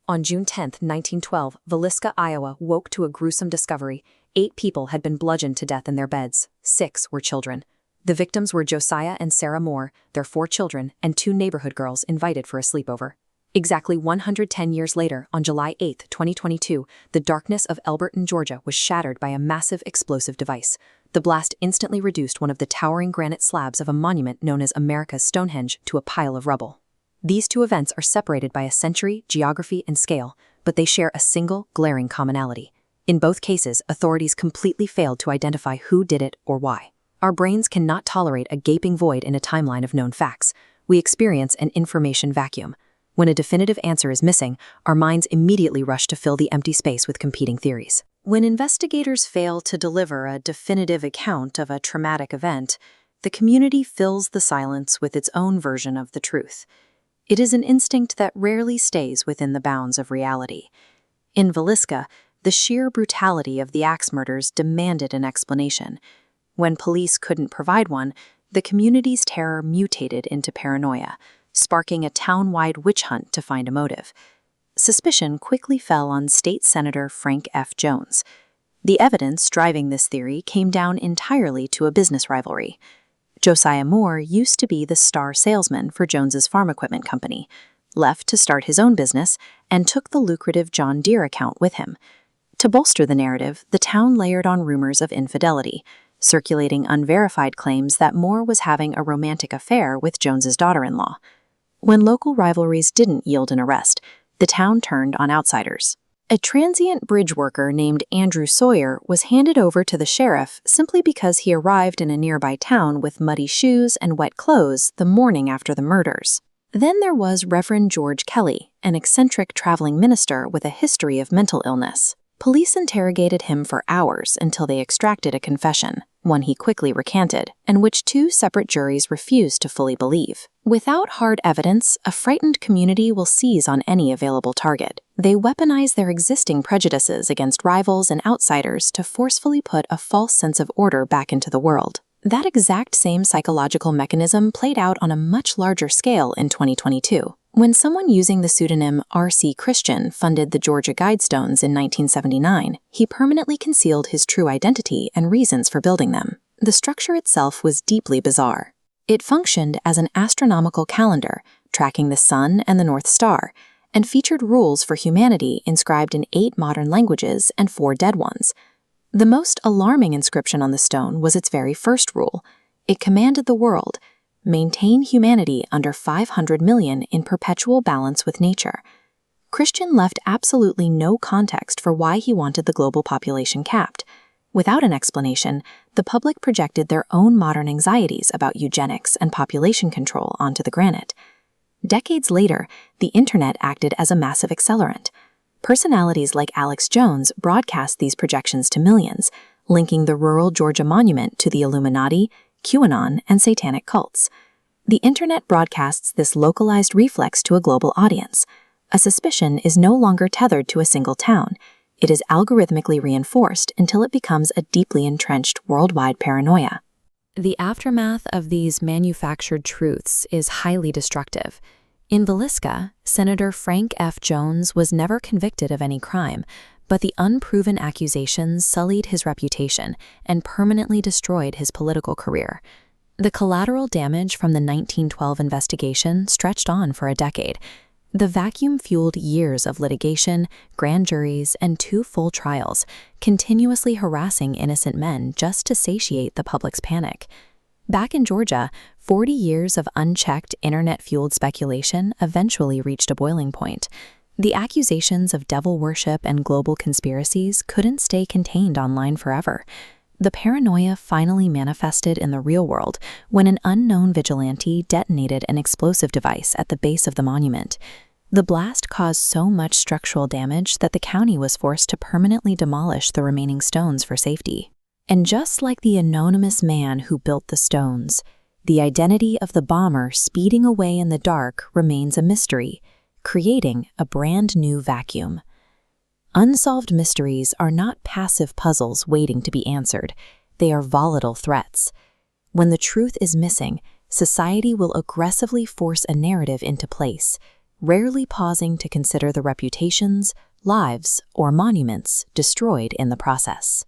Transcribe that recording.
On June 10, 1912, Villisca, Iowa, woke to a gruesome discovery. 8 people had been bludgeoned to death in their beds. 6 were children. The victims were Josiah and Sarah Moore, their 4 children, and 2 neighborhood girls invited for a sleepover. Exactly 110 years later, on July 8, 2022, the darkness of Elberton, Georgia was shattered by a massive explosive device. The blast instantly reduced one of the towering granite slabs of a monument known as America's Stonehenge to a pile of rubble. These 2 events are separated by a century, geography, and scale, but they share a single, glaring commonality. In both cases, authorities completely failed to identify who did it or why. Our brains cannot tolerate a gaping void in a timeline of known facts. We experience an information vacuum. When a definitive answer is missing, our minds immediately rush to fill the empty space with competing theories. When investigators fail to deliver a definitive account of a traumatic event, the community fills the silence with its own version of the truth. It is an instinct that rarely stays within the bounds of reality. In Villisca, the sheer brutality of the axe murders demanded an explanation. When police couldn't provide one, the community's terror mutated into paranoia, sparking a town-wide witch hunt to find a motive. Suspicion quickly fell on State Senator Frank F. Jones. The evidence driving this theory came down entirely to a business rivalry. Josiah Moore used to be the star salesman for Jones's farm equipment company, left to start his own business, and took the lucrative John Deere account with him. To bolster the narrative, the town layered on rumors of infidelity, circulating unverified claims that Moore was having a romantic affair with Jones's daughter-in-law. When local rivalries didn't yield an arrest, the town turned on outsiders. A transient bridge worker named Andrew Sawyer was handed over to the sheriff simply because he arrived in a nearby town with muddy shoes and wet clothes the morning after the murders. Then there was Reverend George Kelly, an eccentric traveling minister with a history of mental illness. Police interrogated him for hours until they extracted a confession, one he quickly recanted, and which 2 separate juries refused to fully believe. Without hard evidence, a frightened community will seize on any available target. They weaponize their existing prejudices against rivals and outsiders to forcefully put a false sense of order back into the world. That exact same psychological mechanism played out on a much larger scale in 2022. When someone using the pseudonym R.C. Christian funded the Georgia Guidestones in 1979, he permanently concealed his true identity and reasons for building them. The structure itself was deeply bizarre. It functioned as an astronomical calendar, tracking the sun and the North Star, and featured rules for humanity inscribed in 8 modern languages and 4 dead ones. The most alarming inscription on the stone was its very first rule. It commanded the world: maintain humanity under 500 million in perpetual balance with nature. Christian left absolutely no context for why he wanted the global population capped. Without an explanation, the public projected their own modern anxieties about eugenics and population control onto the granite. Decades later, the internet acted as a massive accelerant. Personalities like Alex Jones broadcast these projections to millions, linking the rural Georgia monument to the Illuminati, QAnon, and satanic cults. The internet broadcasts this localized reflex to a global audience. A suspicion is no longer tethered to a single town. It is algorithmically reinforced until it becomes a deeply entrenched worldwide paranoia. The aftermath of these manufactured truths is highly destructive. In Villisca, Senator Frank F. Jones was never convicted of any crime, but the unproven accusations sullied his reputation and permanently destroyed his political career. The collateral damage from the 1912 investigation stretched on for a decade. The vacuum fueled years of litigation, grand juries, and 2 full trials, continuously harassing innocent men just to satiate the public's panic. Back in Georgia, 40 years of unchecked internet-fueled speculation eventually reached a boiling point. The accusations of devil worship and global conspiracies couldn't stay contained online forever. The paranoia finally manifested in the real world when an unknown vigilante detonated an explosive device at the base of the monument. The blast caused so much structural damage that the county was forced to permanently demolish the remaining stones for safety. And just like the anonymous man who built the stones, the identity of the bomber speeding away in the dark remains a mystery, creating a brand new vacuum. Unsolved mysteries are not passive puzzles waiting to be answered. They are volatile threats. When the truth is missing, society will aggressively force a narrative into place. rarely pausing to consider the reputations, lives, or monuments destroyed in the process.